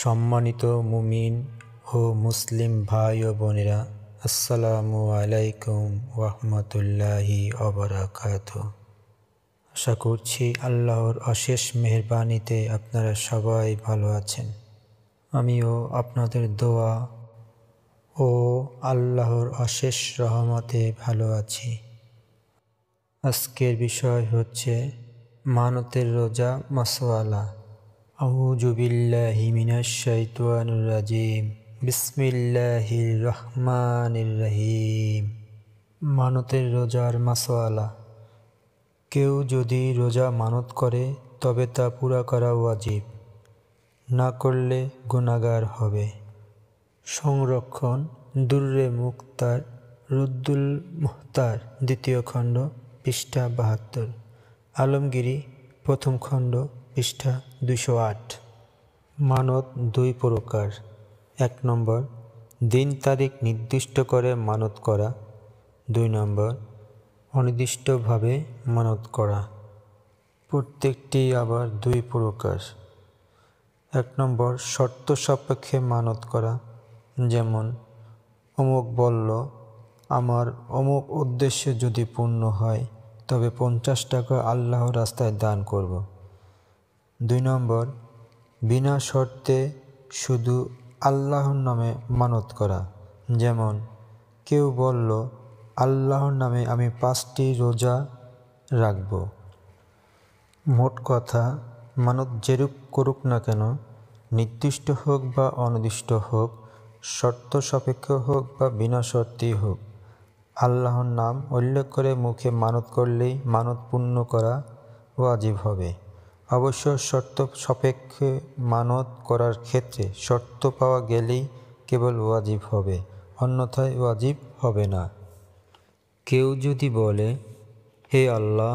সম্মানিত মুমিন ও মুসলিম ভাই ও বোনেরা, আসসালামু আলাইকুম ওয়াহমাতুল্লাহি ওয়াবারাকাতুহু। আশা করছি আল্লাহর অশেষ মেহেরবানিতে আপনারা সবাই ভালো আছেন। আমিও আপনাদের দোয়া ও আল্লাহর অশেষ রহমতে ভালো আছি। আজকের বিষয় হচ্ছে মানতের রোজা মাসওয়ালা। আউযু বিল্লাহি মিনাশ শাইতানির রাজিম। বিসমিল্লাহির রহমানির রহিম। মানতের রোজার মাসওয়ালা। কেউ যদি রোজা মানত করে তবে তা পুরা করা ওয়াজিব, না করলে গুনাহগার হবে। সংরক্ষণ দুররে মুখতার, রুদ্দুল মুখতার, ২য় খণ্ড, পৃষ্ঠা ৭২। আলমগীরি, ১ম খণ্ড, পৃষ্ঠা ২০৮। মানত ২ প্রকার। ১ নম্বর, দিন তারিখ নির্দিষ্ট করে মানত করা। ২ নম্বর, অনির্দিষ্টভাবে মানত করা। প্রত্যেকটি আবার ২ প্রকার। ১ নম্বর, শর্ত সাপেক্ষে মানত করা। যেমন অমুক বলল, আমার অমুক উদ্দেশ্য যদি পূর্ণ হয় তবে ৫০ টাকা আল্লাহর রাস্তায় দান করব। ২ নম্বর, বিনা শর্তে শুধু আল্লাহর নামে মানত করা। যেমন কেউ বলল, আল্লাহর নামে আমি ৫টি রোজা রাখব। মোট কথা, মানত যেরূপ করুক না কেন, নির্দিষ্ট হোক বা অনির্দিষ্ট হোক, শর্ত সাপেক্ষ হোক বা বিনা শর্তেই হোক, আল্লাহর নাম উল্লেখ করে মুখে মানত করলেই মানত পূর্ণ করা ওয়াজিব হবে। অবশ্য শর্ত সাপেক্ষে মানত করার ক্ষেত্রে শর্ত পাওয়া গেলেই কেবল ওয়াজিব হবে, অন্যথায় ওয়াজিব হবে না। কেউ যদি বলে, হে আল্লাহ,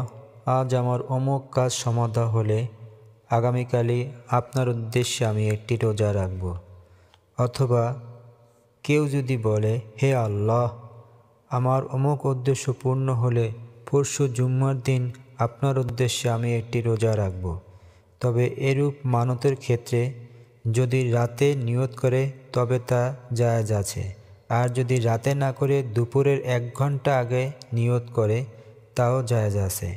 আজ আমার অমুক কাজ সমাধা হলে আগামীকালই আপনার উদ্দেশ্যে আমি একটি রোজা রাখব। অথবা কেউ যদি বলে, হে আল্লাহ, আমার অমুক উদ্দেশ্য পূর্ণ হলে পরশু জুম্মার দিন আপনার উদ্দেশ্যে আমি একটি রোজা রাখব, তবে এরূপ মানতের ক্ষেত্রে যদি রাতে নিয়ত করে তবে তা জায়েজ আছে, আর যদি রাতে না করে দুপুরের ১ ঘন্টা আগে নিয়ত করে তাও জায়েজ আছে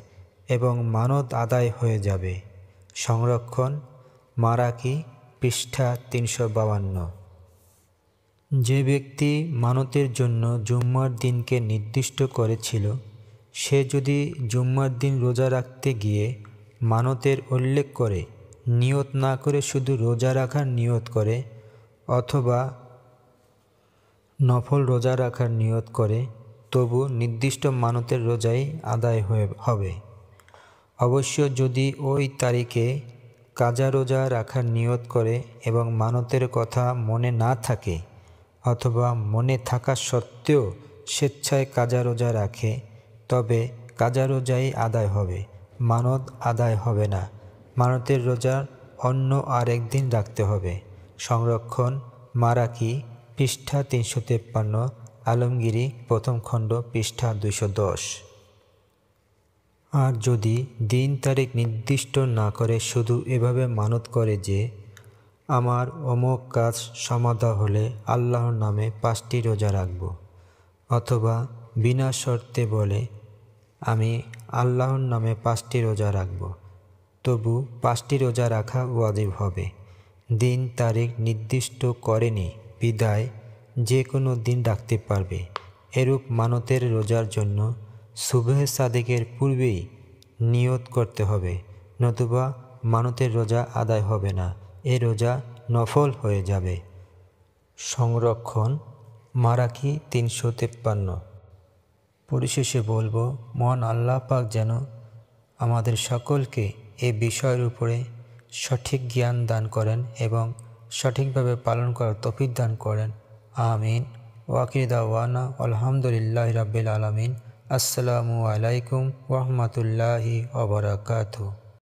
এবং মানত আদায় হয়ে যাবে। সংরক্ষণ মারাকি, পৃষ্ঠা ৩৫২। যে ব্যক্তি মানতের জন্য জুম্মার দিনকে নির্দিষ্ট করেছিল, সে যদি জুম্মার দিন রোজা রাখতে গিয়ে মানতের উল্লেখ করে নিয়ত না করে শুধু রোজা রাখার নিয়ত করে অথবা নফল রোজা রাখার নিয়ত করে, তবু নির্দিষ্ট মানতের রোজাই আদায় হবে। অবশ্য যদি ওই তারিখে কাজা রোজা রাখার নিয়ত করে এবং মানতের কথা মনে না থাকে অথবা মনে থাকা সত্ত্বেও স্বেচ্ছায় কাজা রোজা রাখে, তবে কাজা রোজাই আদায় হবে, মানত আদায় হবে না। মানতের রোজা অন্য আরেক দিন রাখতে হবে। সংরক্ষণ মারাকি, পৃষ্ঠা ৩৫৩। আলমগীরি, ১ম খণ্ড, পৃষ্ঠা ২১০। আর যদি দিন তারিখ নির্দিষ্ট না করে শুধু এভাবে মানত করে যে, আমার অমুক কাজ সমাধা হলে আল্লাহর নামে ৫টি রোজা রাখব, অথবা বিনা শর্তে বলে, আমি আল্লাহর নামে ৫টি রোজা রাখব, তবু ৫টি রোজা রাখা ওয়াজিব হবে। দিন তারিখ নির্দিষ্ট করেনি বিধায় যে কোনো দিন রাখতে পারবে। এরূপ মানতের রোজার জন্য সুবহে সাদেকের পূর্বেই নিয়ত করতে হবে, নতুবা মানতের রোজা আদায় হবে না, এ রোজা নফল হয়ে যাবে। সংরক্ষণ মারাকি ৩৫৩। পরিশেষে বলবো, মহান আল্লাহ পাক যেন আমাদের সকলকে এ বিষয়ের উপরে সঠিক জ্ঞান দান করেন এবং সঠিকভাবে পালন করার তৌফিক দান করেন। আমিন। ওয়াকির দাওয়ানা আলহামদুলিল্লাহি রাব্বিল আলামিন। আসসালামু আলাইকুম ওয়া রাহমাতুল্লাহি ওয়া বারাকাতুহু।